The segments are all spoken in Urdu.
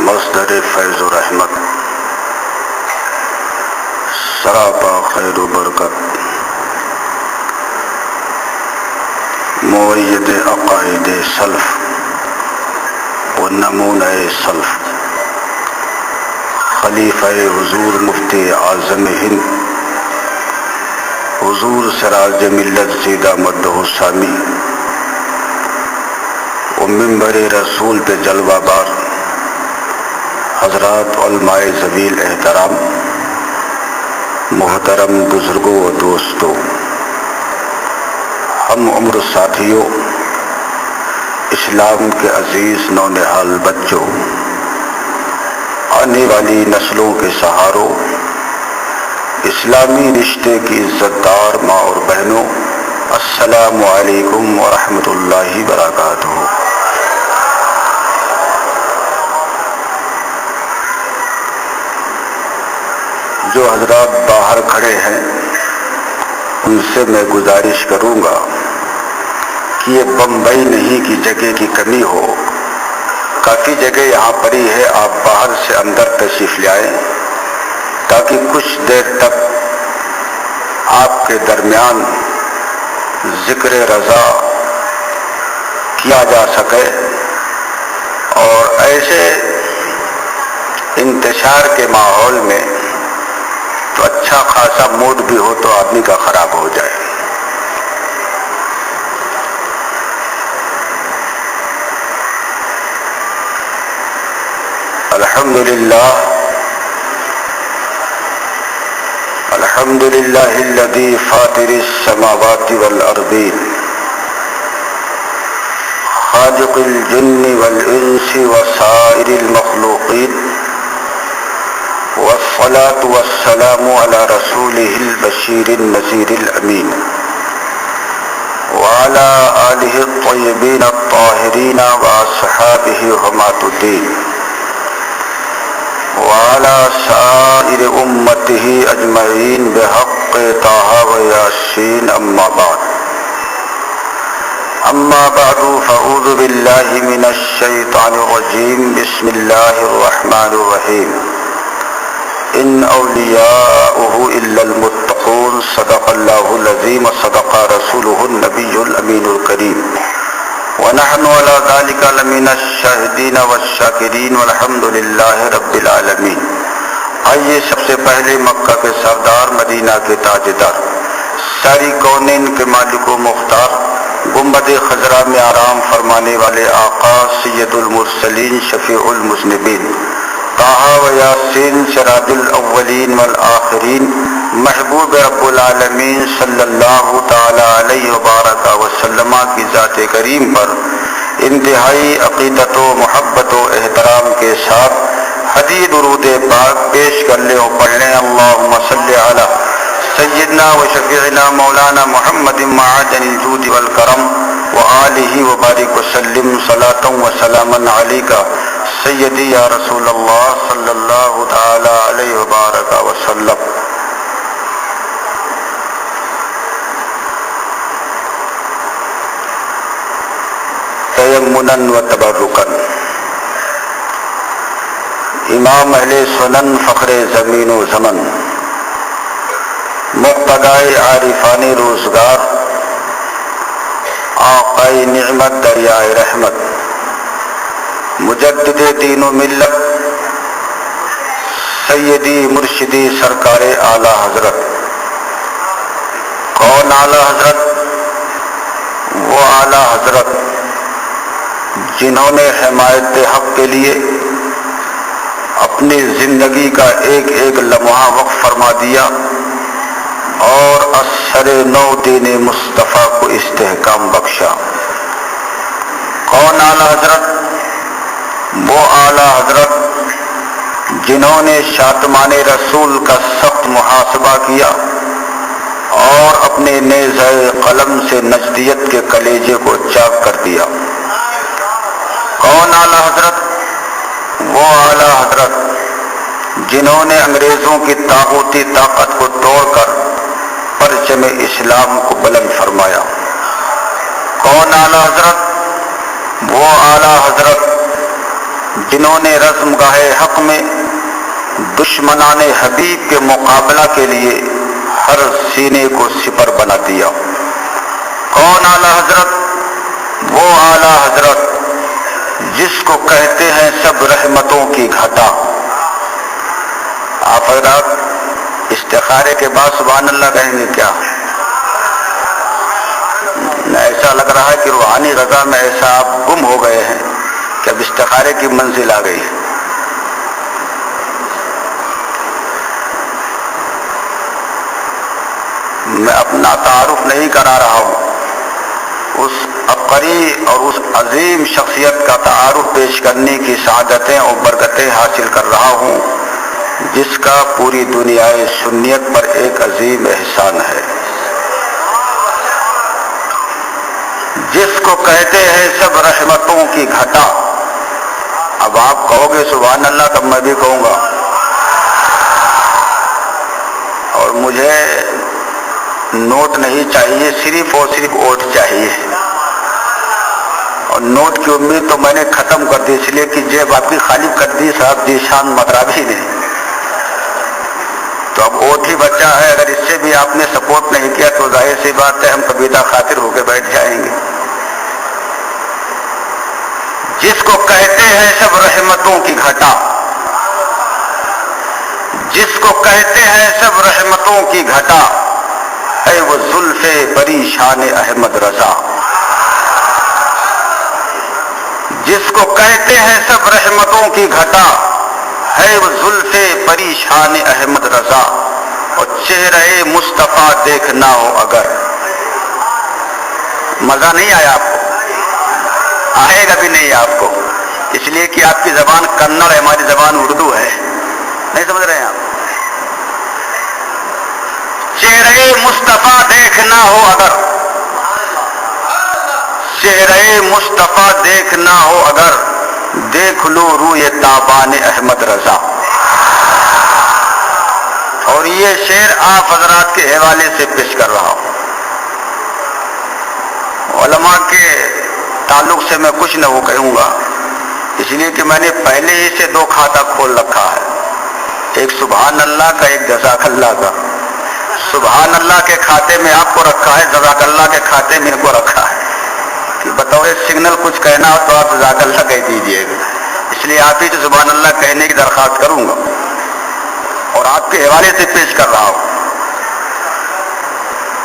مصدر فیض و رحمت، سراپا خیر و برکت، مؤید عقائد سلف و نمونہ سلف، خلیفہ حضور مفتی اعظم ہند حضور سراج ملت سیدہ مدہ السامی و منبر رسول پہ جلوہ بار حضرات علماء ذویل احترام، محترم بزرگوں و دوستوں، ہم عمر ساتھیوں، اسلام کے عزیز نونہال بچوں، آنے والی نسلوں کے سہاروں، اسلامی رشتے کی عزت دار ماں اور بہنوں، السلام علیکم ورحمۃ اللہ وبرکاتہ۔ جو حضرات باہر کھڑے ہیں ان سے میں گزارش کروں گا کہ یہ بمبئی نہیں کی جگہ کی کمی ہو، کافی جگہ یہاں پڑی ہے، آپ باہر سے اندر تشریف لے آئیں تاکہ کچھ دیر تک آپ کے درمیان ذکر رضا کیا جا سکے، اور ایسے انتشار کے ماحول میں تو اچھا خاصا موڈ بھی ہو تو آدمی کا خراب ہو جائے۔ الحمد للہ الذی فاطر السماوات والارضین خالق الجن والانس وسائر المخلوقین والصلاة والسلام على رسوله البشیر النذیر الامین وعلى آلہ الطیبین الطاہرین واصحابہ حماة الدین وعلى سائر امته اجمعین بحق طه و یاسین، اما بعد فاعوذ باللہ من الشیطان الرجیم، بسم اللہ الرحمن الرحیم، ان اولیاؤہ الا المتقون، صدق اللہ العظیم وصدق رسولہ النبی الامین الکریم، ونحن على ذلك لمن الشاہدین والشاکرین والحمد للہ رب العالمین۔ آئیے سب سے پہلے مکہ کے سردار، مدینہ کے تاجدار، ساری کونین کے مالک و مختار، گنبد خضرا میں آرام فرمانے والے آقا سید المرسلین شفیع المذنبین، طٰہٰ و یاسین سراج الاولین والآخرین، محبوب رب العالمین صلی اللہ تعالی علیہ وبارک وسلم کی ذات کریم پر انتہائی عقیدت و محبت و احترام کے ساتھ حدیث درود پاک پیش کر لیں اور پڑھ لیں۔ اللہم صلی علی سیدنا و شفیعنا مولانا محمد معدن الجود والکرم وآلہ وبارک وسلم، صلاۃ و سلاما علیک سیدی یا رسول اللہ صلی اللہ تعالی علیہ وبارک وسلم۔ تیمنا و تبرکا، امام اہل سنن فخر زمین و زمن، مقتدائے عارفان روزگار، آقائے نعمت دریائے رحمت، مجدد دین و ملت، سیدی مرشدی سرکار اعلی حضرت۔ کون اعلی حضرت؟ وہ اعلی حضرت جنہوں نے حمایت حق کے لیے اپنی زندگی کا ایک ایک لمحہ وقف فرما دیا اور اثر نو دین مصطفیٰ کو استحکام بخشا۔ کون اعلی حضرت؟ وہ اعلی حضرت جنہوں نے شاتمان رسول کا سخت محاسبہ کیا اور اپنے نیزہ قلم سے نجدیت کے کلیجے کو چاک کر دیا۔ کون اعلی حضرت؟ وہ اعلی حضرت جنہوں نے انگریزوں کی طاغوتی طاقت کو توڑ کر پرچم اسلام کو بلند فرمایا۔ کون اعلی حضرت؟ وہ اعلی حضرت جنہوں نے رزم گاہے حق میں دشمنان حبیب کے مقابلہ کے لیے ہر سینے کو سپر بنا دیا۔ کون اعلیٰ حضرت؟ وہ اعلیٰ حضرت جس کو کہتے ہیں سب رحمتوں کی گھٹا۔ آپ حضرات استخارے کے بعد سبحان اللہ کہیں گے کیا؟ ایسا لگ رہا ہے کہ روحانی غذا میں ایسا آپ گم ہو گئے ہیں کہ اب استخارے کی منزل آ گئی ہے۔ میں اپنا تعارف نہیں کرا رہا ہوں، اس عبقری اور اس عظیم شخصیت کا تعارف پیش کرنے کی سعادتیں اور برکتیں حاصل کر رہا ہوں جس کا پوری دنیا سنیت پر ایک عظیم احسان ہے۔ جس کو کہتے ہیں سب رحمتوں کی گھٹا۔ اب آپ کہو گے سبحان اللہ، تب میں بھی کہوں گا، اور مجھے نوٹ نہیں چاہیے، صرف اور صرف ووٹ چاہیے، اور نوٹ کی امید تو میں نے ختم کر دی، اس لیے کہ جیب آپ کی خالی کر دی صاحب ذیشان مطرابی نے، تو اب ووٹ ہی بچا ہے۔ اگر اس سے بھی آپ نے سپورٹ نہیں کیا تو ظاہر سی بات ہے ہم قبیلہ خاطر ہو کے بیٹھ جائیں گے۔ جس کو کہتے ہیں سب رحمتوں کی گھٹا، جس کو کہتے ہیں سب رحمتوں کی گھٹا، ہے وہ زلف پریشان احمد رضا۔ جس کو کہتے ہیں سب رحمتوں کی گھٹا، ہے وہ زلف پریشان احمد رضا، اور چہرہ مصطفیٰ دیکھنا ہو اگر۔ مزہ نہیں آیا آپ کو؟ آئے گا بھی نہیں آپ کو، اس لیے کہ آپ کی زبان کنڑ ہے، ہماری زبان اردو ہے، نہیں سمجھ رہے ہیں آپ؟ چہرہ مصطفیٰ دیکھنا ہو اگر، چہرہ مصطفیٰ دیکھنا ہو اگر، دیکھ لو روئے تابان احمد رضا۔ اور یہ شعر آپ حضرات کے حوالے سے پیش کر رہا ہوں۔ علماء کے تعلق سے میں کچھ نہ وہ کہوں گا، اس لیے کہ میں نے پہلے ہی سے دو کھاتا کھول رکھا ہے، ایک سبحان اللہ کا، ایک جزاک اللہ کا۔ سبحان اللہ کے کھاتے میں آپ کو رکھا ہے، جزاک اللہ کے کھاتے میں ان کو رکھا ہے کہ بطور سگنل کچھ کہنا ہو تو آپ جزاک اللہ کہہ دیجئے گا، اس لیے آپ ہی سے سبحان اللہ کہنے کی درخواست کروں گا اور آپ کے حوالے سے پیش کر رہا ہوں۔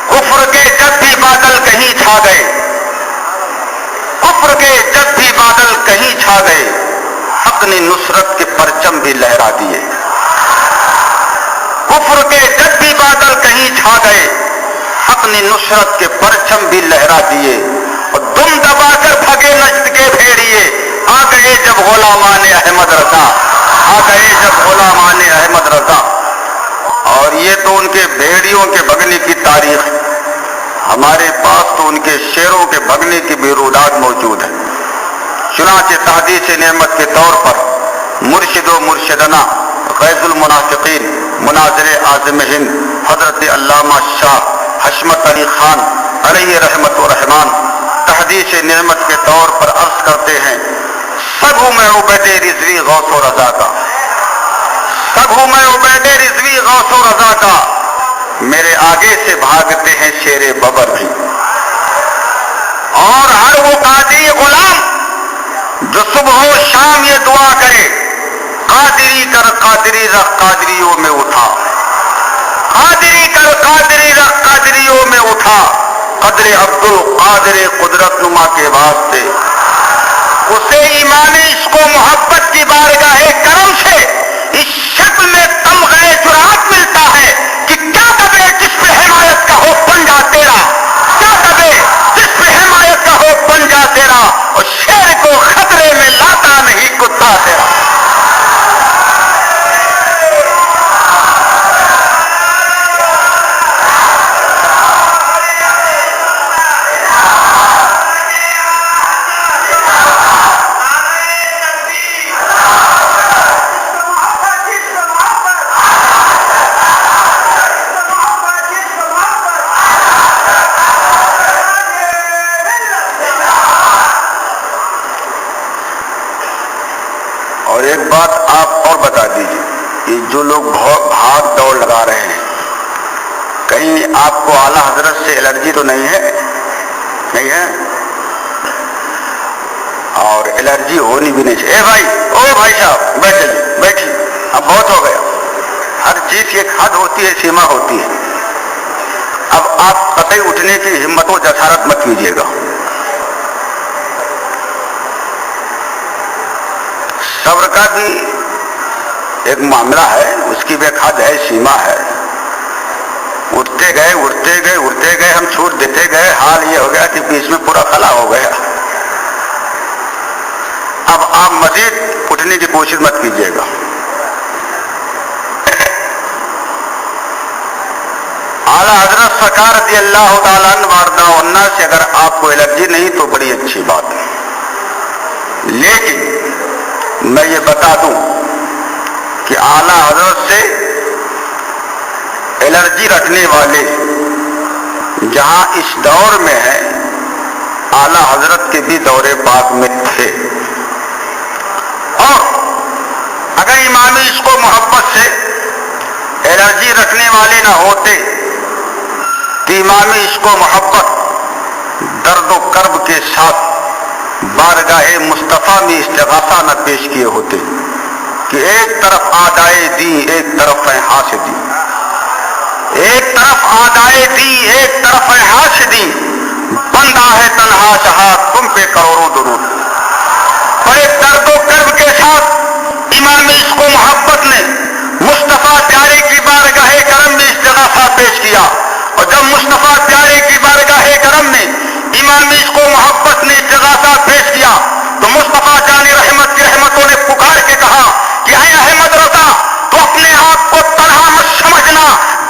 کفر کے جب بھی بادل کہیں چھا گئے، کفر کے جب بھی بادل کہیں چھا گئے، حق نے نصرت کے پرچم بھی لہرا دیے۔ کفر کے جب بھی بادل کہیں چھا گئے، حق نے نصرت کے پرچم بھی لہرا دیے، اور دم دبا کر بھگے نجد کے بھیڑیے، آ گئے جب غلامان احمد رضا، آ گئے جب غلامان احمد رضا۔ اور یہ تو ان کے بھیڑیوں کے بھگنے کی تاریخ ہے، ہمارے پاس تو ان کے شیروں کے بھگنے کی بھی روداد موجود ہے۔ چنانچہ تحدیث نعمت کے طور پر مرشد و مرشدنا غیظ المنافقین مناظر اعظم ہند حضرت علامہ شاہ حشمت علی خان علیہ رحمت و رحمان تحدیث نعمت کے طور پر عرض کرتے ہیں، سب ہوں میں عبید رضوی غوث و رضا کا، سب ہوں میں عبید رضوی غوث و رضا کا، میرے آگے سے بھاگتے ہیں شیر ببر بھی، اور ہر وہ قادری غلام جو صبح و شام یہ دعا کرے، قادری کر قادری رکھ قادریوں میں اٹھا، قادری کر قادری رکھ قادریوں میں اٹھا، قدر عبد القادر قدرت نما کے واسطے، اسے ایمان عشق و محبت کی بارگاہ کرم سے اس شکل میں تمغہ جرات ملتا ہے کہ کیا دبے جس پہ حمایت کا ہو پنجا تیرا، کیا دبے جس پہ حمایت کا ہو پنجا تیرا، اور شیر کو خطرے میں لاتا نہیں کتا تیرا۔ ایک بات آپ اور بتا دیجیے، یہ جو لوگ بھاگ دوڑ لگا رہے ہیں، کہیں آپ کو اعلیٰ حضرت سے الرجی تو نہیں ہے؟ نہیں ہے، اور الرجی ہونی بھی نہیں چاہیے۔ بھائی صاحب بیٹھ جائیے، بیٹھیے، اب بہت ہو گیا۔ ہر چیز کی ایک حد ہوتی ہے، سیما ہوتی ہے۔ اب آپ قطعی اٹھنے کی ہمت و جسارت مت کیجیے گا۔ صبر کا بھی ایک معاملہ ہے، اس کی بھی ایک حد ہے، سیما ہے۔ اٹھتے گئے ہم چھوٹ دیتے گئے، حال یہ ہو گیا کہ بیچ میں پورا خلا ہو گیا۔ اب آپ مزید اٹھنے کی کوشش مت کیجیے گا۔ اعلیٰ حضرت سرکار رضی اللہ تعالیٰ عنہ سے اگر آپ کو الرجی نہیں تو بڑی اچھی بات ہے، لیکن میں یہ بتا دوں کہ اعلیٰ حضرت سے الرجی رکھنے والے جہاں اس دور میں ہیں، اعلیٰ حضرت کے بھی دور پاک میں تھے۔ اور اگر امام اس کو محبت سے الرجی رکھنے والے نہ ہوتے تو امام اس کو محبت درد و کرب کے ساتھ بارگاہ مصطفیٰ میں استغاثہ نہ پیش کیے ہوتے کہ ایک طرف آدائے دی ایک طرف ہے حاسدی، ایک طرف آدائے دی ایک طرف ہے حاسدی، بندہ ہے تنہا شہا تم پہ کروڑوں درود۔ بڑے درد و کرب کے ساتھ امام اس کو محبت نے مصطفیٰ پیارے کی بارگاہ کرم میں استغاثہ پیش کیا، اور جب مصطفیٰ پیارے کی بارگاہ کرم میں امام اس کو محبت نے استغاثہ پیش کیا تو مصطفیٰ جان رحمت کی رحمتوں نے پکار کے کہا کہ اے احمد رضا، تو اپنے آپ کو تنہا مت سمجھنا،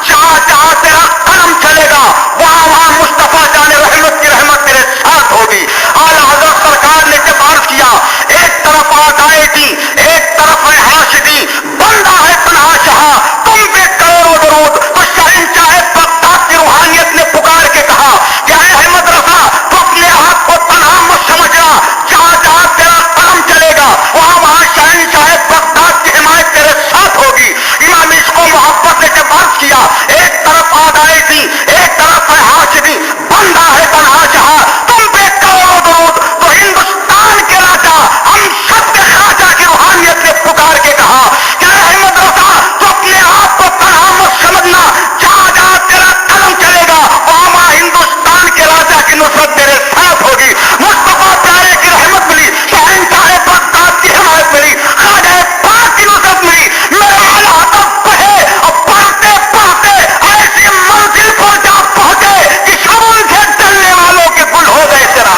جہاں جہاں تیرا قلم چلے گا وہاں وہاں مصطفیٰ جان رحمت کی رحمت تیرے ساتھ ہوگی۔ اعلیٰ حضرت سرکار نے جب عرض کیا ایک طرف آدائے دی ایک طرف ہے حاسدی، بندہ ہے تنہا شہا تم پہ کروڑوں درود، تو شہنشاہ بغداد کی روحانیت نے پکار کے کہا کہ اے احمد رضا، تو اپنے آپ کو تنہا مت سمجھنا، جہاں جہاں تیرا قلم چلے گا وہاں وہاں شہنشاہ بغداد کی حمایت تیرے ساتھ ہوگی۔ امام اس کو محبت نے جب عرض کیا ایک طرف آدائے دی ایک طرف ہے حاسدی، بندہ ہے تنہا شہا تم پہ کروڑوں درود، تو ہندوستان کے راجا ہم سب کے خواجہ کی روحانیت نے پکار کے کہا کہ اے احمد رضا، تو اپنے آپ کو تنہا مت سمجھنا، جہاں جہاں تیرا قلم چلے گا وہاں وہاں ہندوستان کے راجا کی نصرت تیرے ساتھ ہوگی۔ مصطفیٰ پیارے کی رحمت ملی، شہنشاہ بغداد کی حمایت ملی، خواجہ پاک کی نصرت ملی۔ میرے اعلیٰ حضرت پڑھے اور پڑھتے پڑھتے ایسی منزل پر جا پہنچے کہ سبل سے چلنے والوں کے گل ہو گئے تیرا،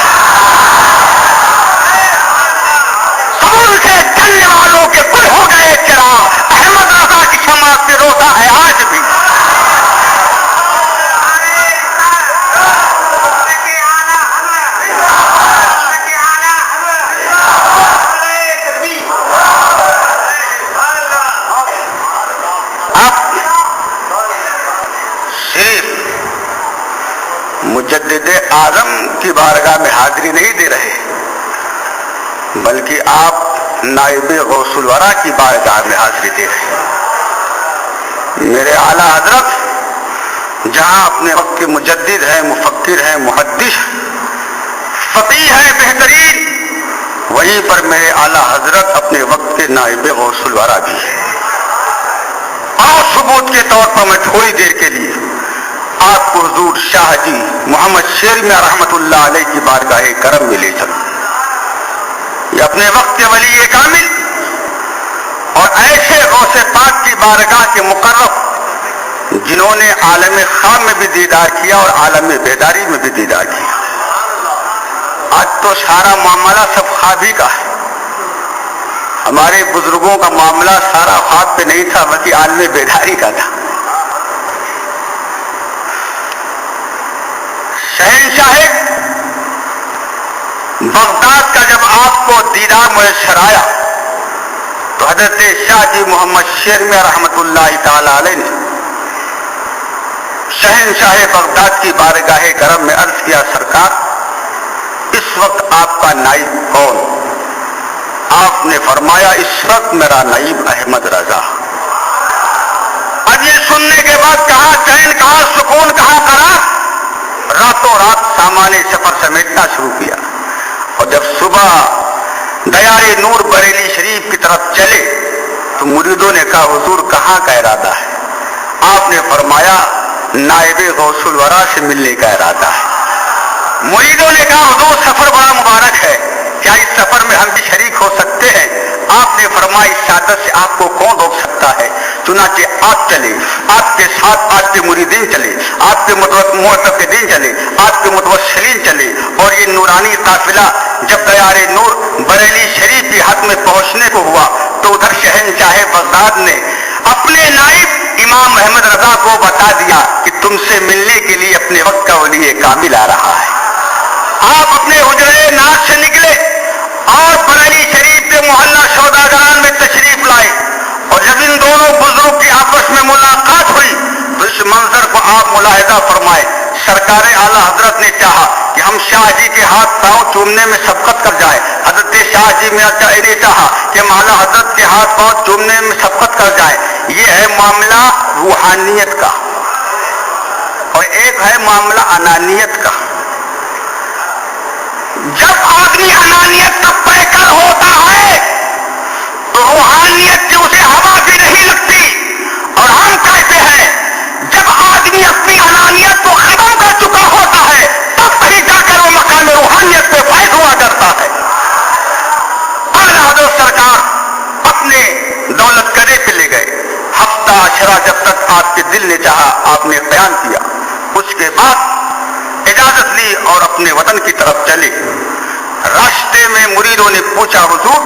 سبل سے چلنے والوں کے گل ہو گئے تیرا۔ احمد رضا کی شماعت پہ روزہ ہے آج بھی۔ مجدد اعظم کی بارگاہ میں حاضری نہیں دے رہے، بلکہ آپ نائب غوث الورا کی بارگاہ میں حاضری دے رہے ہیں۔ میرے اعلیٰ حضرت جہاں اپنے وقت کے مجدد ہیں، مفکر ہیں، محدث فقیہ ہیں بہترین، وہیں پر میرے اعلیٰ حضرت اپنے وقت کے نائب غوث الورا بھی ہیں۔ اور ثبوت کے طور پر میں تھوڑی دیر کے لیے آپ کو حضور شاہ جی محمد شیر میاں رحمت اللہ علیہ کی بارگاہ کرم میں لے چلوں۔ یہ اپنے وقت کے ولی کامل اور ایسے غوث پاک کی بارگاہ کے مقرب جنہوں نے عالم خام میں بھی دیدار کیا اور عالم بیداری میں بھی دیدار کیا۔ آج تو سارا معاملہ سب خوابی کا ہے، ہمارے بزرگوں کا معاملہ سارا خواب پہ نہیں تھا بلکہ عالم بیداری کا تھا۔ شہنشاہ بغداد کا جب آپ کو دیدار میسر آیا تو حضرت شاہ جی محمد شیر میاں رحمت اللہ تعالی علیہ نے شہنشاہ بغداد کی بارگاہ کرم میں عرض کیا، سرکار اس وقت آپ کا نائب کون؟ آپ نے فرمایا اس وقت میرا نائب احمد رضا. اب یہ سننے کے بعد کہاں چین, کہاں سکون, کہاں قرار, راتوں رات سامان سفر سمیٹنا شروع کیا. اور جب صبح دیار نور بریلی شریف کی طرف چلے تو مریدوں نے کہا حضور کہاں کا ارادہ ہے؟ آپ نے فرمایا نائب غوث الورا سے ملنے کا ارادہ ہے. مریدوں نے کہا حضور سفر بڑا مبارک ہے, کیا اس سفر میں ہم بھی شریک ہو سکتے ہیں؟ آپ نے فرمایا اس سعادت سے آپ کو کون روک سکتا ہے؟ چنانچہ آپ چلے, آپ کے ساتھ آپ کے مریدین چلے, آپ کے معتقدین چلے, آپ کے متوسلین چلے, اور یہ نورانی قافلہ جب دیار نور بریلی شریف کی حد میں پہنچنے کو ہوا تو ادھر شہنشاہ بغداد نے اپنے نائب امام احمد رضا کو بتا دیا کہ تم سے ملنے کے لیے اپنے وقت کا ولی کامل آ رہا ہے. آپ اپنے حجرے ناز سے نکلے اور بریلی شریف کے محلہ سوداگران میں تشریف لائے, اور جب ان دونوں بزرگ کی آپس میں ملاقات ہوئی تو اس منظر کو آپ ملاحظہ فرمائے. سرکار اعلیٰ حضرت نے چاہا کہ ہم شاہ جی کے ہاتھ پاؤں چومنے میں سبقت کر جائیں. حضرت شاہ جی نے چاہا کہ ہم اعلیٰ حضرت کے ہاتھ پاؤں چومنے میں سبقت کر جائیں. یہ ہے معاملہ روحانیت کا, اور ایک ہے معاملہ انانیت کا. جب آدمی انانیت کا پیکر ہوتا ہے تو روحانیت کی اسے ہوا بھی نہیں لگتی. اور ہم کہتے ہیں جب آدمی اپنی انانیت کو ختم کر چکا ہوتا ہے تب کہیں جا کر وہ مقام روحانیت پہ فائز ہوا کرتا ہے. اعلیٰ حضرت سرکار اپنے دولت قدے چلے گئے. ہفتہ عشرہ جب تک آپ کے دل نے چاہا آپ نے قیام کیا. اس کے بعد اجازت لی اور اپنے وطن کی طرف چلے. راستے میں مریدوں نے پوچھا حضور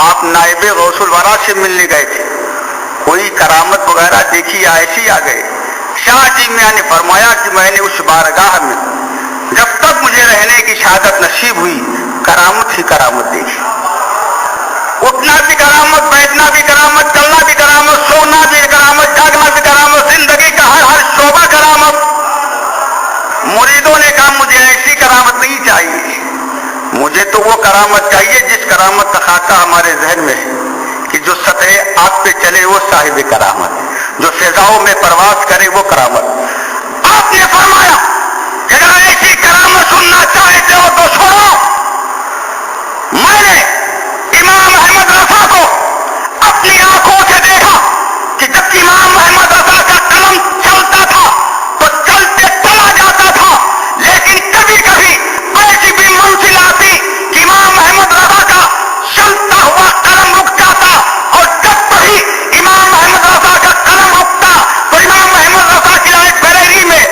آپ نائب غوث الورا سے ملنے گئے تھے, کوئی کرامت وغیرہ دیکھی یا ایسے ہی آ گئے؟ شاہ جی میاں نے فرمایا کہ میں نے اس بارگاہ میں جب تک مجھے رہنے کی شہادت نصیب ہوئی کرامت ہی کرامت دیکھی. اٹھنا بھی کرامت, بیٹھنا بھی کرامت, چلنا بھی کرامت, سونا بھی کرامت, جاگنا بھی کرامت, زندگی کا ہر شعبہ کرامت. مریدوں نے کہا مجھے ایسی کرامت نہیں چاہیے, مجھے تو وہ کرامت چاہیے جس کرامت کا خاکہ ہمارے ذہن میں ہے کہ جو سطح آپ پہ چلے وہ صاحب کرامت, جو فضاؤں میں پرواز کرے وہ کرامت. آپ نے فرمایا کہ اگر ایسی کرامت سننا چاہتے ہو تو سنو. میں نے امام احمد رضا کو اپنی آنکھوں سے دیکھا کہ جب امام احمد رضا کا قلم چلتا تھا تو چلتے چلا جاتا تھا, لیکن کبھی کبھی ایسی بھی منزل آتی کہ امام احمد رضا کا چلتا ہوا قلم رک جاتا, اور جب کبھی امام احمد رضا کا قلم رکتا تو امام احمد رضا کی لائبریری میں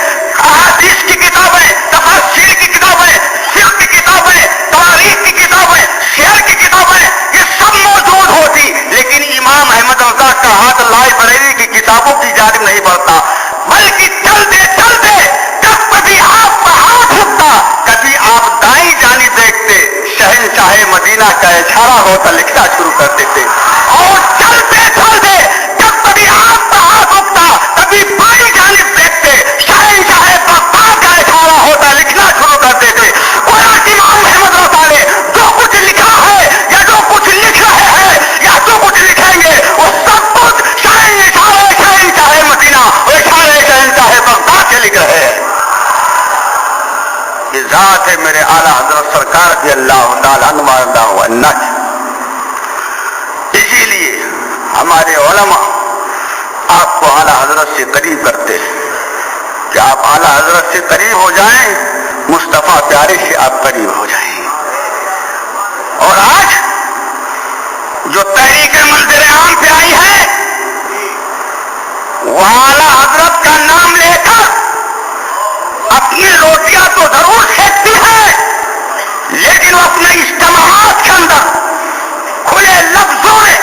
احادیث کی کتابیں, تفسیر کی کتابیں, فقہ کی کتابیں, تاریخ کی کتابیں, شعر کی کتابیں, یہ سب موجود ہوتی, لیکن امام احمد رضا کا ہاتھ لائبریری کی کتابوں کی جانب نہیں بڑھتا, بلکہ چلتے چلتے جب کبھی آپ کا ہاتھ اٹھتا کبھی آپ دائیں جانب دیکھتے, شہنشاہ مدینہ کا اشارہ ہوتا لکھنا شروع کر دیتے. اور چلتے چلتے جب کبھی آپ کا ہاتھ اٹھتا کبھی بائیں جانب دیکھتے, شہنشاہ بغداد کا اشارہ ہوتا لکھنا شروع کر دیتے. اور امام احمد رضا نے جو کچھ لکھا ہے یا جو کچھ لکھ رہے ہیں یا جو کچھ لکھیں گے وہ سب کچھ شہنشاہ مدینہ اور شہنشاہ بغداد سے لکھ رہے ہیں. یہ ذات ہے میرے اعلیٰ حضرت سرکار رضی اللہ تعالیٰ عنہ. اسی لیے ہمارے علماء آپ کو اعلیٰ حضرت سے قریب کرتے ہیں کہ آپ اعلیٰ حضرت سے قریب ہو جائیں, مصطفیٰ پیارے سے آپ قریب ہو جائیں. اور آج جو تحریک منظر عام پہ آئی ہے وہ اعلیٰ حضرت کا نام لے کر اپنی روٹیاں تو ضرور سیکتی ہے, لیکن وہ اپنے اجتماعات کے اندر کھلے لفظوں میں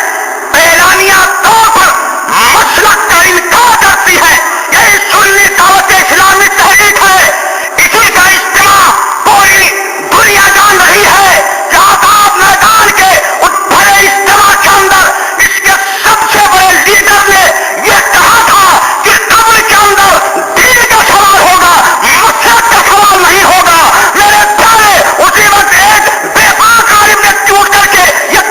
اعلانیہ طور پر مسلک کا انکار کرتی ہے. یہی سنی دعوت اسلامی تحریک ہے. اسی کا اجتماع پوری دنیا جان رہی ہے کہ آزاد میدان کے اس بڑے اجتماع کے اندر اس کے سب سے بڑے لیڈر نے یہ کہا تھا کہ قبر کے اندر دین کا سوال ہوگا, مسلک کا سوال نہیں ہوگا. میرے پیارے اسی وقت ایک بے باک عالم نے ٹوٹ کر کے یہ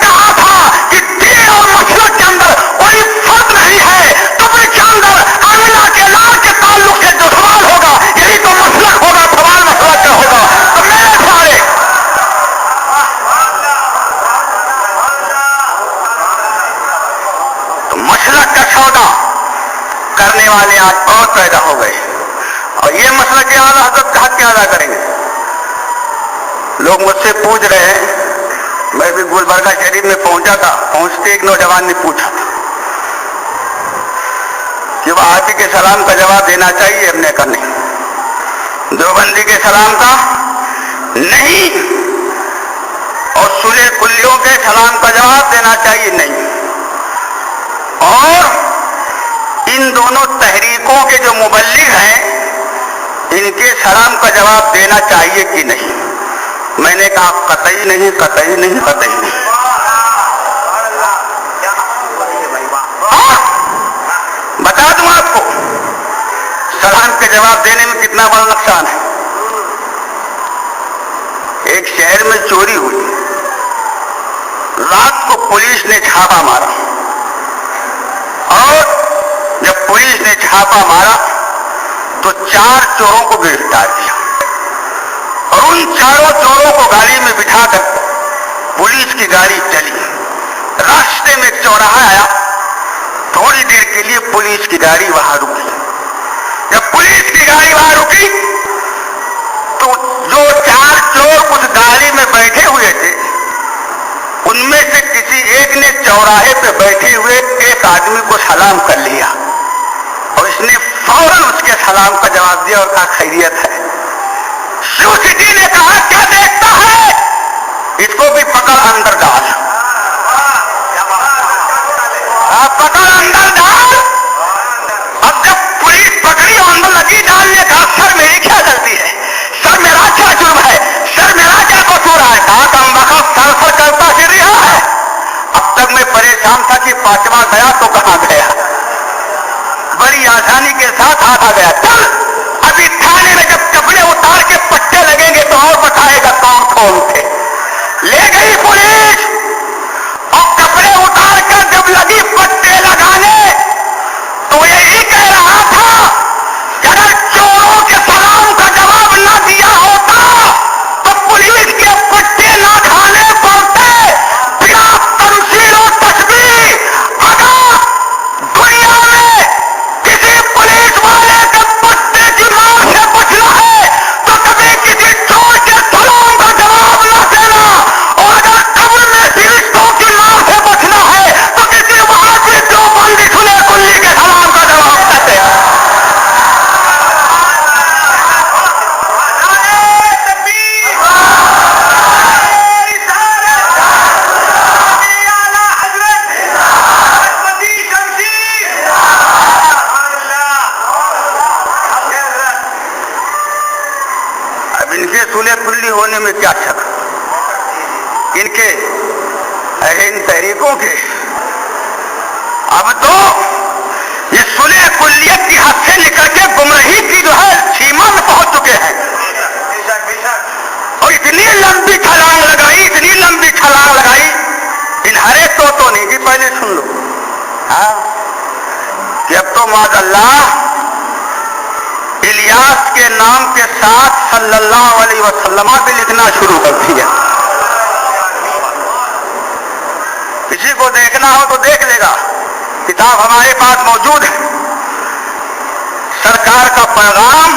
مسلک کا سودا کرنے والے آج بہت پیدا ہو گئے، اور یہ مسئلہ کہ اعلیٰ حضرت کا حق کیا ادا کریں گے؟ لوگ مجھ سے پوچھ رہے ہیں، میں بھی گلبرگہ شریف میں پہنچا تھا، پہنچتے ایک نوجوان نے پوچھا تھا کہ وہ آقی کے سلام کا جواب دینا چاہیے، ہم نے کہا نہیں، دیوبندی کے سلام کا نہیں، اور صلح کلیوں کے سلام کا جواب دینا چاہیے نہیں، اور ان دونوں تحریکوں کے جو مبلغ ہیں ان کے سلام کا جواب دینا چاہیے کہ نہیں؟ میں نے کہا قطعی نہیں، قطعی نہیں، قطعی نہیں۔ بتا دوں آپ کو سلام کے جواب دینے میں کتنا بڑا نقصان ہے۔ ایک شہر میں چوری ہوئی، رات کو پولیس نے چھاپا مارا، اور جب پولیس نے چھاپا مارا تو 4 چوروں کو گرفتار کیا، اور ان 4 چوروں کو گاڑی میں بٹھا کر پولیس کی گاڑی چلی، راستے میں ایک چوراہا آیا، تھوڑی دیر کے لیے پولیس کی گاڑی وہاں رکی، جب پولیس کی گاڑی وہاں رکی تو جو 4 چور اس گاڑی میں بیٹھے ہوئے تھے ان میں سے کسی ایک نے چوراہے پہ بیٹھے ہوئے ایک آدمی کو سلام کر لیا، اور اس نے فوراً اس کے سلام کا جواب دیا اور کہا خیریت ہے۔ شیو سٹی نے کہا کیا دیکھتا ہے، اس کو بھی پکڑ اندر ڈال، پکڑ اندر ڈال۔ اب جب پولیس پکڑی اور اندر لگی ڈالنے، کہا سر میری کیا غلطی ہے، سر میرا کیا جرم ہے، سر میرا کیا قصور ہے؟ کہا کم وقت سر کرتا پھر رہا ہے۔ اب تک میں پریشان تھا کہ 5واں گیا تو کہاں گیا، بڑی آسانی کے ساتھ ہاتھ آ گیا، چل ابھی تھانے میں جب کپڑے اتار کے پٹے لگیں گے تو اور بتائے گا کون کون تھے۔ لے گئی پولیس، اور کپڑے اتار کر جب لگی پٹے لگانے تو یہی کہہ رہا تھا کہ اگر چوروں کے سلام کا جواب نہ دیا ہوتا تو پولیس کے پٹے نہ کھانے پڑتے، بنا تمثیل و تشبیہ۔ اگر دنیا میں کسی پولیس والے کے پٹے کی مار سے بچنا ہے تو کبھی کسی چور کے سلام کا جواب نہ دینا، اور اگر قبر میں فرشتوں کی مار سے بچنا ہے تو کسی وہابی دیوبندی صلح کلی کے سلام کا جواب نہ دینا۔ اب ان کے صلح کلی ہونے میں کیا شک، ان کے ان تحریکوں کے، اب تو یہ صلح کلیت کی حد سے نکل کے گمراہی کی جو ہے سیما میں پہنچ چکے ہیں، اور اتنی لمبی چھلانگ لگائی، اتنی لمبی چھلانگ لگائی، ان ہرے تو نہیں کہ پہلے سن لو، ہاں کہ اب تو معاذ اللہ الیاس کے نام کے ساتھ صلی اللہ علیہ وسلم بھی لکھنا شروع کر دیا۔ کسی کو دیکھنا ہو تو دیکھ لے گا، کتاب ہمارے پاس موجود ہے، سرکار کا پیغام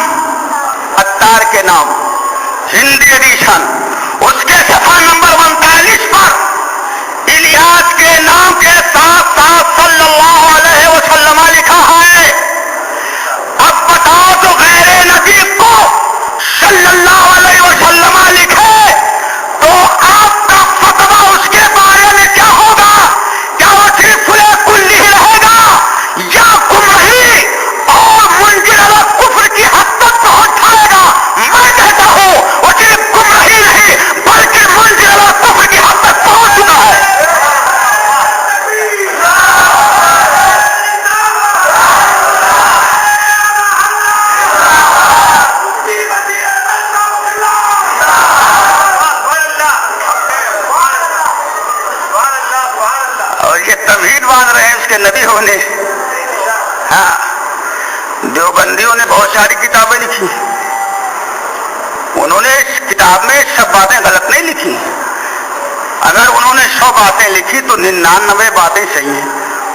عطار کے نام، ہندی ایڈیشن، اس کے صفحہ نمبر 39 پر الیاس کے نام کے ساتھ ساتھ صلی اللہ علیہ وسلم لکھا ہے۔ اب بتاؤ تو غیر نبی کو صلی اللہ علیہ وسلم لکھے تو آپ کا فتویٰ اس کے بارے میں کیا ہوگا؟ کیا وہ صرف صلح کلی ہی رہے گا یا گمراہی اور منزل کفر کی حد تک پہنچ جائے گا؟ میں کہتا ہوں وہ صرف گمراہی نہیں بلکہ منزل کفر کی حد تک پہنچ چکا ہے۔ توحید باندھ رہے ہیں اس کے نبی ہونے۔ ہاں دیوبندیوں نے بہت ساری کتابیں لکھی، انہوں نے اس کتاب میں سب باتیں غلط نہیں لکھی، اگر انہوں نے 100 باتیں لکھی تو 99 باتیں صحیح ہیں،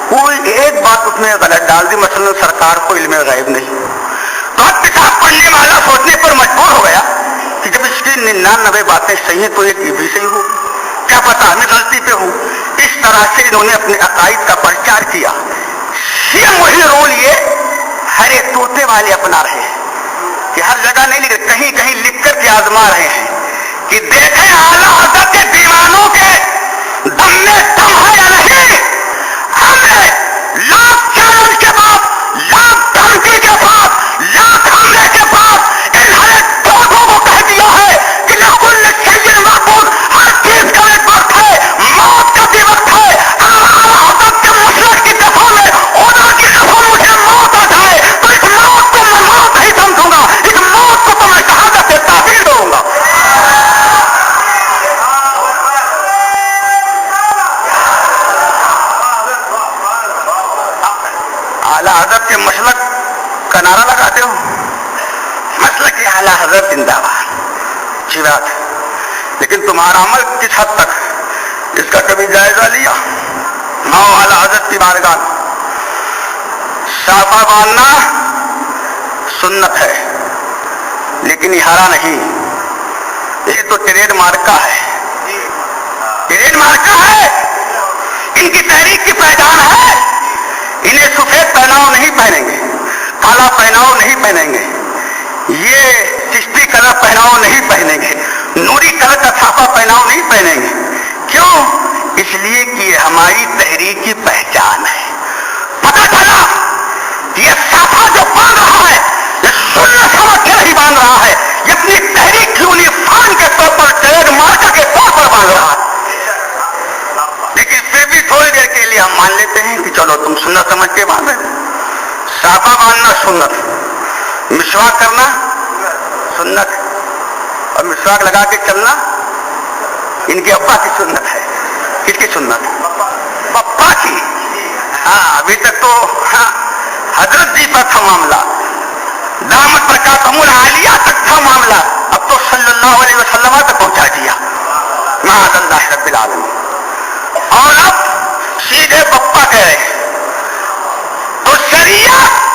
کوئی ایک بات اس نے غلط ڈال دی، مثلا سرکار کو علم غیب نہیں، تو اب کتاب پڑھنے والا سوچنے پر مجبور ہو گیا کہ جب اس کی 99 باتیں صحیح ہیں تو ایک یہ بھی صحیح ہوگی، کیا پتا میں غلطی پہ ہوں۔ اس طرح سے انہوں نے اپنے عقائد کا پرچار کیا۔ یہ وہی رول یہ ہر ایک طوطے والے اپنا رہے ہیں کہ ہر جگہ نہیں لکھ، کہیں کہیں لکھ کر کے آزما رہے ہیں کہ دیکھیں اعلیٰ حضرت کے دیوانوں کے دم میں دم ہے یا نہیں۔ ہم نے لاکھ چیلنج کے بعد، لاکھ دھمکی کے بعد، لاکھ حملے کے بعد ان ہر طوطوں کو کہہ دیا ہے کہ لکل شیء محفوظ، ہر چیز کا ایک وقت ہے، موت کا بھی وقت ہے۔ اعلیٰ حضرت کے مسلک کی دفعہ میں خدا کی قسم مجھے موت آ جائے تو اس موت کو میں موت نہیں سمجھوں گا، اس موت کو تو میں شہادت سے تعبیر کروں گا۔ اعلیٰ حضرت کے مسلک کا نعرہ لگاتے ہو، مسلک اعلیٰ حضرت زندہ باد، اچھی بات ہے، لیکن تمہارا عمل کس حد تک، اس کا کبھی جائزہ لیا؟ ناؤ اعلیٰ حضرت کی بارگاہ میں صافہ باندھنا سنت ہے، لیکن یہ ہرا نہیں، یہ تو ٹریڈ مارک کا ہے، ٹریڈ مارک کا ہے، ان کی تحریک کی پہچان ہے۔ انہیں سفید پہناؤ نہیں پہنیں گے، کالا پہناؤ نہیں پہنیں گے، یہ چشتی کلر پہناؤ نہیں پہنیں گے، نوری کلر کا صافہ پہناؤ نہیں پہنیں گے۔ کیوں؟ اس لیے کہ یہ ہماری تحریک کی پہچان ہے۔ پتہ چلا یہ صافہ جو باندھ رہا ہے یہ سنت سمجھ کے نہیں باندھ رہا ہے، یہ اپنی تحریک کی یونیفارم کے طور پر، ٹریڈ مارک کے طور پر باندھ رہا ہے۔ لیکن پھر بھی تھوڑی دیر کے لیے ہم مان لیتے ہیں کہ چلو تم سنت سمجھ کے باندھے، صافہ باندھنا سنت، مسواک کرنا سنت، اور مسواک لگا کے چلنا ان کے ابا کی سنت ہے۔ کس کی سنت؟ پپا کی۔ ہاں ابھی تک تو حضرت جی پر تھا معاملہ، دامت برکاتہم العالیہ تک تھا معاملہ، اب تو صلی اللہ علیہ وسلم تک پہنچا دیا، معاذ اللہ رب العالمین۔ اور اب سیدھے پپا کہہ رہے ہیں تو شریعت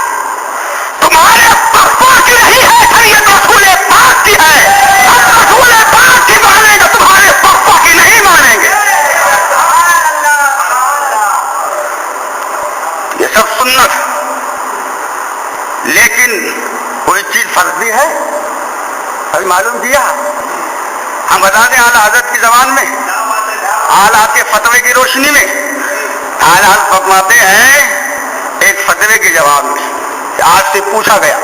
تمہارے پپا کی نہیں ہے، شریعت رسول پاک کی ہے، ہم رسول پاک کی مانیں گے، تمہارے پپا کی نہیں مانیں گے۔ یہ سب سنت، لیکن کوئی چیز فرض بھی ہے، ابھی معلوم کیا ہم بتا دیں اعلیٰ حضرت کی زبان میں، اعلیٰ کے فتوے کی روشنی میں اعلیٰ فرماتے ہیں ایک فتوے کے جواب میں کہ آج سے پوچھا گیا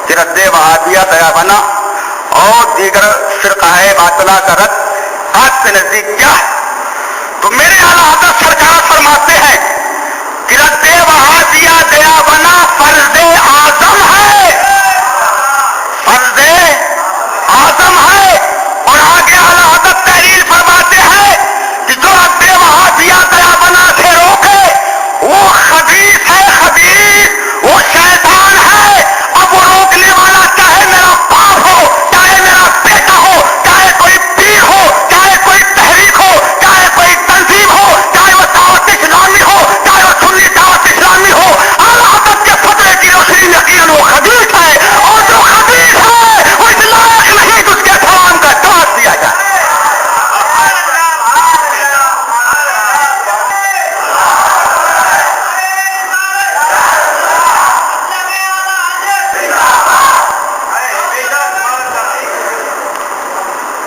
کہ رد وہابیہ دیوبند اور دیگر فرقہ باطلہ کا رد آپ کے نزدیک کیا ہے؟ تو میرے اعلیٰ حضرت سرکار فرماتے ہیں کہ رد وہابیہ دیوبند فرض اعظم ہے، فرض اعظم ہے۔ اور آگے اعلیٰ حضرت تحریر فرماتے ہیں کہ جو رد وہابیہ دیوبند سے روکے وہ خبیث ہے، خبیث، وہ شیطان ہے۔ اب وہ روکنے والا چاہے میرا باپ ہو، چاہے میرا بیٹا ہو، چاہے کوئی پیر ہو، چاہے کوئی تحریک ہو، چاہے کوئی تنظیم ہو، چاہے وہ دعوت اسلامی ہو، چاہے وہ سنی دعوت اسلامی ہو، اعلیٰ حضرت کے فتوے کی روشنی میں یقیناً وہ خبیث ہے، اور جو خبیث ہے وہ اس لائق نہیں کہ اس کے سلام کا جواب دیا جائے۔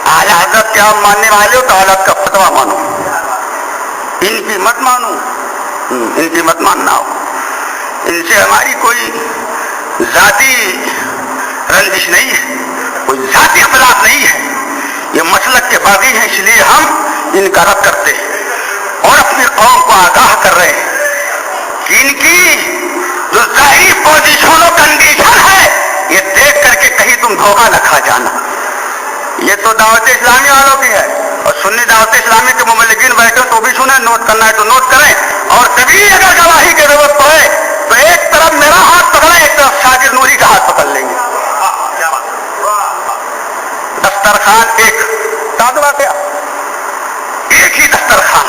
اعلیٰ حضرت کے آپ ماننے والے ہو تو اعلیٰ کا فتویٰ مانو، ان کی مت مانو، ان کی مت ماننا ہو۔ ان سے ہماری کوئی ذاتی رنجش نہیں ہے، کوئی ذاتی اختلاف نہیں ہے، یہ مسلک کے باغی ہیں، اس لیے ہم ان کا رد کرتے ہیں اور اپنی قوم کو آگاہ کر رہے ہیں کہ ان کی جو ظاہری پوزیشن و کنڈیشن ہے یہ دیکھ کر کے کہیں تم دھوکہ نہ کھا جانا۔ یہ تو دعوت اسلامی والوں کی ہے، اور سنی دعوت اسلامی کے مبلغین بیٹھے تو بھی سنیں، نوٹ کرنا ہے تو نوٹ کریں، اور کبھی اگر گواہی کی ضرورت پڑے تو ایک طرف میرا ہاتھ پکڑیں، ایک طرف شاکر نوری کا ہاتھ پکڑ لیں گے۔ دسترخوان ایک ساتھ واقعہ، ایک ہی دسترخوان،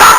10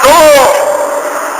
2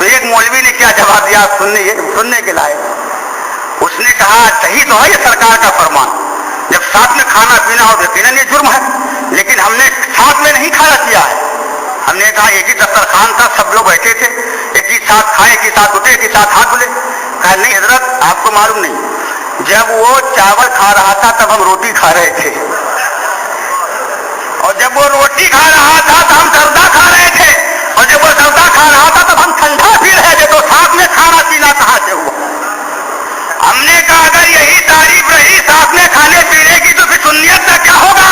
تو ایک مولوی نے کیا جواب دیا سننے کے لائق. اس نے کہا صحیح تو ہے یہ سرکار کا فرمان، جب ساتھ میں کھانا پینا ہو یقیناً یہ جرم ہے، لیکن ہم نے ساتھ میں نہیں کھانا کیا ہے. ہم نے کہا ایک ہی دسترخوان تھا، سب لوگ بیٹھے تھے، ایک ہی ساتھ کھائے، ایک ہی ساتھ اٹھے، ایک ہی ساتھ ہاتھ دھلے. کہا نہیں حضرت آپ کو معلوم نہیں، جب وہ چاول کھا رہا تھا تب ہم روٹی کھا رہے تھے، اور جب وہ روٹی کھا رہا تھا تو ہم زردہ کھا رہے تھے، اور جب وہ زردہ کھا رہا تھا تب ہم ٹھنڈا پی رہے تھے، تو ساتھ میں کھانا پینا کہاں سے ہوا؟ ہم نے کہا اگر یہی تعریف رہی ساتھ میں کھانے پینے کی تو پھر سنیت کا کیا ہوگا؟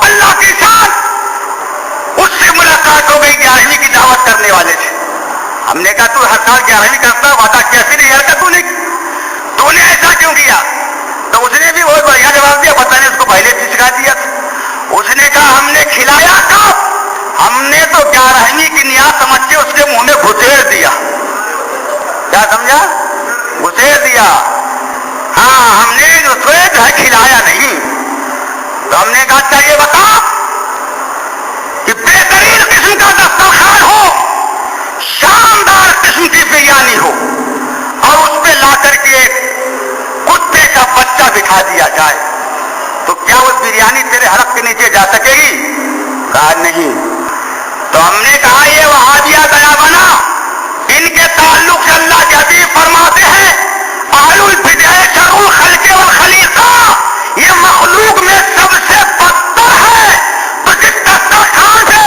اللہ کی شان. اس سے ملاقات ہو گئی 11ویں کی دعوت کرنے والے سے. ہم نے کہا تو ہر سال 11ویں کرتا وعدہ کیا پھر یہ حرکت تو نے ایسا کیوں کیا؟ تو اس نے بھی بہت بڑھیا جواب دیا، پتہ نہیں اس کو پہلے سے سکھا دیا تھا. اس نے کہا ہم نے کھلایا کب؟ ہم نے تو 11ویں کی نیاز سمجھ کے اس کے منہ میں گھسیڑ دیا. کیا سمجھا؟ گھسیڑ دیا. ہاں ہم نے جو ہے کھلایا نہیں. تو ہم نے کہا اچھا یہ بتا کہ بہترین قسم کا دسترخوان ہو، شاندار قسم کی بریانی ہو، اور اس پہ لا کر کے کتے کا بچہ بٹھا دیا جائے، تو کیا وہ بریانی تیرے حلق کے نیچے جا سکے گی؟ کہا نہیں. تو ہم نے کہا یہ وہابیہ دیا بنا، ان کے تعلق سے اللہ کے حبیب فرماتے ہیں اہل البدع شر الخلق والخلیقہ، یہ مخلوق میں سب سے بدتر ہے. تو جس دسترخوان پہ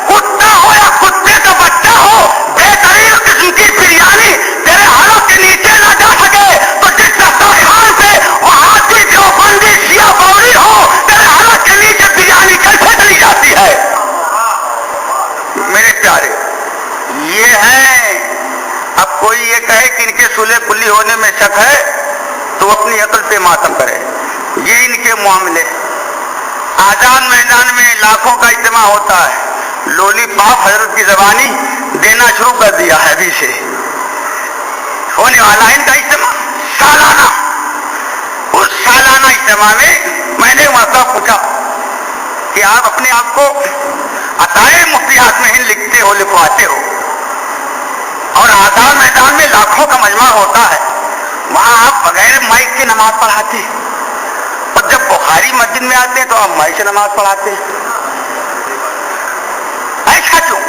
کتا ہو یا کتے کا بچہ ہو، بہترین قسم کی بریانی تیرے حلق کے نیچے نہ جا سکے، تو جس دسترخوان پہ وہابی دیوبندی شیعہ بوری ہو، تیرے حلق کے نیچے بریانی کیسے چلی جاتی ہے؟ میرے پیارے یہ ہے. اب کوئی یہ کہے کہ ان کے صلح کلی ہونے میں شک ہے تو اپنی عقل پہ ماتم کرے. یہ ان کے معاملے. آزاد میدان میں لاکھوں کا اجتماع ہوتا ہے، لولی پاپ حضرت کی زبانی دینا شروع کر دیا ہے ابھی سے. ہونے والا ان کا اجتماع سالانہ. اس سالانہ اجتماع میں نے وہاں پوچھا کہ آپ اپنے آپ کو عطائے مفتی ہاتھ میں لکھتے ہو، لکھواتے ہو، اور آزاد میدان میں لاکھوں کا مجمع ہوتا ہے، وہاں آپ بغیر مائک کے نماز پڑھاتے ہیں، اور جب بخاری مسجد میں آتے ہیں تو آپ مائک سے نماز پڑھاتے ہیں، ایسا کیوں؟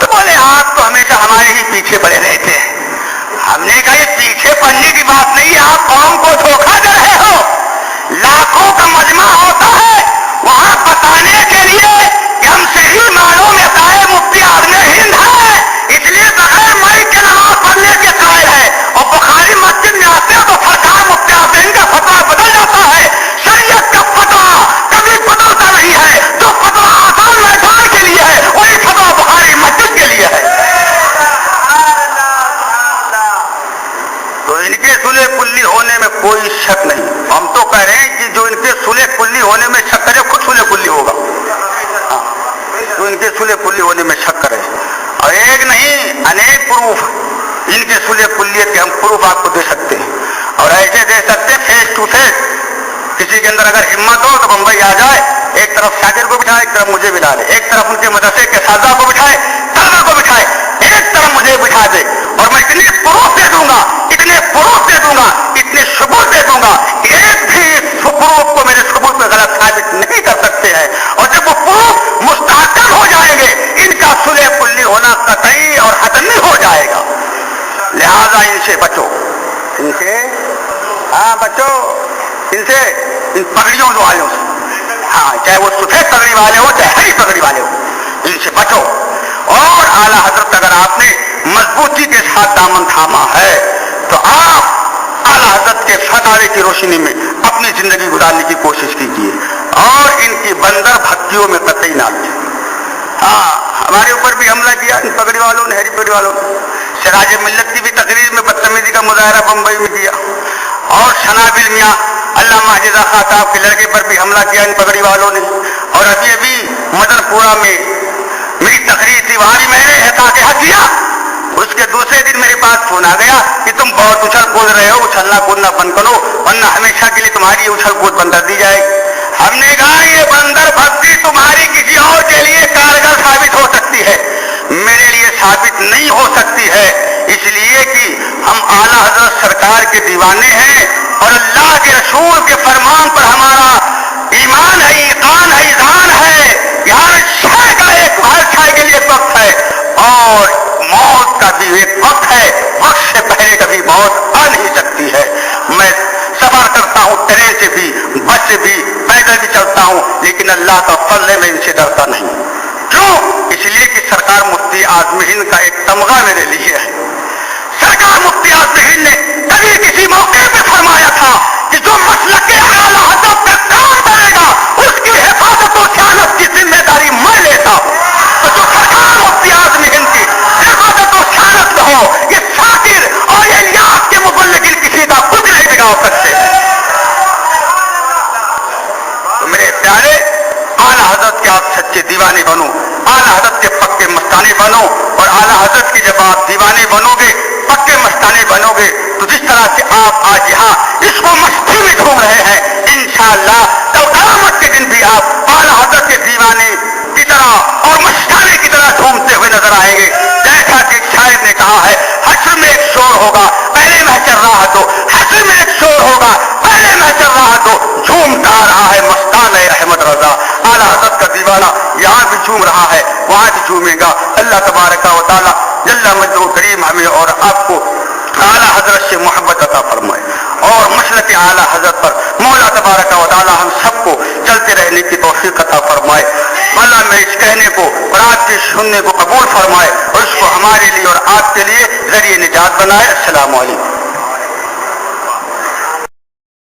تو بولے آپ تو ہمیشہ ہمارے ہی پیچھے پڑے رہتے ہیں. ہم نے کہا یہ پیچھے پڑنے کی بات نہیں ہے، آپ قوم کو دھوکہ دے رہے ہو. لاکھوں کا مجمع ہوتا ہے وہاں بتانے کے لیے کہ ہم صحیح معنوں میں عطائے مفتی اعظم ہند ہے، اس لیے بغیر مائک کے نماز پڑھنے کے قائل ہے. اور بخاری مسجد میں آتے ہیں تو سرکار مفتی اعظم ہند کا فتویٰ بدل جاتا ہے. شریعت کا فتویٰ کبھی بدلتا نہیں ہے، جو فتویٰ آزاد میدان کے لیے ہے وہی فتویٰ بخاری مسجد کے لیے ہے. تو ان کے صلح کلی ہونے میں کوئی شک نہیں. ہم تو کہہ رہے ہیں کہ جو ان کے صلح کلی ہونے میں شک کرے خود صلح کلی ہوگا. جو ان کے صلح کلی ہونے میں شک کرے، اور ایک نہیں انیک پروف ان کے صلح کلیت کے ہم پروف آپ کو دے سکتے ہیں، اور ایسے دے سکتے ہیں فیس ٹو فیس. کسی کے اندر اگر ہمت ہو تو بمبئی آ جائے، ایک طرف شاگرد کو بٹھائے، ایک طرف مجھے بٹھا لے، ایک طرف ان کے مدرسے کے اساتذہ کو بٹھائے، طلبہ کو بٹھائے، ایک طرف مجھے بٹھا دے، اور میں اتنے پروف دے دوں گا، اتنے پروف دے دوں گا، اتنے ثبوت دے دوں گا کہ ایک بھی پروف کو میرے ثبوت میں غلط ثابت نہیں کر سکتے ہیں. اور جب وہ پروف مستحکم ہو جائیں گے ان کا صلح کلی ہونا قطعی اور حتمی ہو جائے گا. لہذا ان سے بچو، ان سے بچو، ان سے، ان پگڑیوں والوں سے، ہاں چاہے وہ سفید پگڑی والے ہو چاہے ہری پگڑی والے ہو، ان سے بچو. اور اعلیٰ حضرت اگر آپ نے مضبوطی کے ساتھ دامن تھاما ہے تو آپ اعلیٰ حضرت کے فتاوے کی روشنی میں اپنی زندگی گزارنے کی کوشش کیجیے، اور ان کی بندر بھکتیوں میں قطعی نہ آئیے. ہاں ہمارے اوپر بھی حملہ کیا ان پگڑی والوں نے، ہری پگڑی والوں نے. سراج ملت کی بھی تقریر میں بدتمیزی کا مظاہرہ بمبئی میں کیا، اور شنابل میاں علامہ حجیزہ خان صاحب کے لڑکے پر بھی حملہ کیا ان پگڑی والوں نے. اور ابھی مدن پورہ میں میری تقریر تھی، وہاں بھی میں نے احتجاج کیا. اس کے دوسرے دن میرے پاس فون آ گیا کہ تم بہت اچھل کود رہے ہو، اچھلنا کودنا بند کرو ورنہ ہمیشہ کے لیے تمہاری اچھل کود بند کر دی جائے گی. ہم نے کہا یہ بندر بھکتی تمہاری کسی اور کے لیے کارگر ثابت ہو سکتی ہے، میرے لیے ثابت نہیں ہو سکتی ہے، اس لیے کہ ہم اعلیٰ حضرت سرکار کے دیوانے ہیں اور اللہ کے رسول کے فرمان پر ہمارا ایمان ہے، ایقان ہے، اذعان ہے کہ ہر شے کے لیے ایک وقت ہے اور موت کا بھی ایک وقت ہے، وقت سے پہلے کبھی موت آ نہیں سکتی ہے۔ میں سفر کرتا ہوں، ٹرین سے بھی، بس سے بھی، پیدل بھی چلتا ہوں، لیکن اللہ کا فضل ہے میں ان سے ڈرتا نہیں۔ کیوں؟ اس لیے کہ سرکار مفتی اعظم ہند کا ایک تمغہ میرے لیے ہے۔ سرکار مفتی اعظم ہند نے کبھی کسی موقع پہ فرمایا تھا کہ جو مسلک اعلیٰ حضرت کا کام کرے گا اس کی حفاظت و سیانت کی ذمہ داری میں لیتا ہوں۔ تو جو سرکار مفتی اعظم ہند کی حفاظت و سیانت میں ہو، یہ شاکر اور یہ الیاس کے مبلغین کسی کا خود نہیں بگاڑ سکتے۔ تو میرے پیارے، اعلیٰ حضرت کے آپ سچے دیوانے بنو، اعلیٰ حضرت کے پکے مستانے بنو، اور اعلیٰ حضرت کی جب آپ دیوانے بنو گے، پکے مستانے بنو گے، تو جس طرح سے آپ آج یہاں اس کو مستی میں گھوم رہے ہیں، انشاءاللہ تو قیامت کے دن بھی آپ اعلیٰ حضرت کے دیوانے کی طرح اور مستانے کی طرح گھومتے ہوئے نظر آئیں گے۔ جیسا کہ شاعر نے کہا ہے، حشر میں ایک شور ہوگا پہلے محشر راہ دو، حشر میں ایک شور ہوگا پہلے محشر راہ دو، جھومتا رہا ہے مستان احمد رضا۔ اعلیٰ حضرت کا دیوانہ یہاں بھی جھوم رہا ہے، وہاں بھی جھومے گا۔ اللہ تبارک و تعالی جل مجدہ کریم ہمیں اور آپ کو اعلیٰ حضرت سے محبت عطا فرمائے اور مسلک اعلیٰ حضرت پر مولا تبارک و تعالی ہم سب کو چلتے رہنے کی توفیق عطا فرمائے۔ اللہ میں اس کہنے کو اور آپ کے سننے کو قبول فرمائے اور اس کو ہمارے لیے اور آپ کے لیے ذریعہ نجات بنائے۔ السلام علیکم۔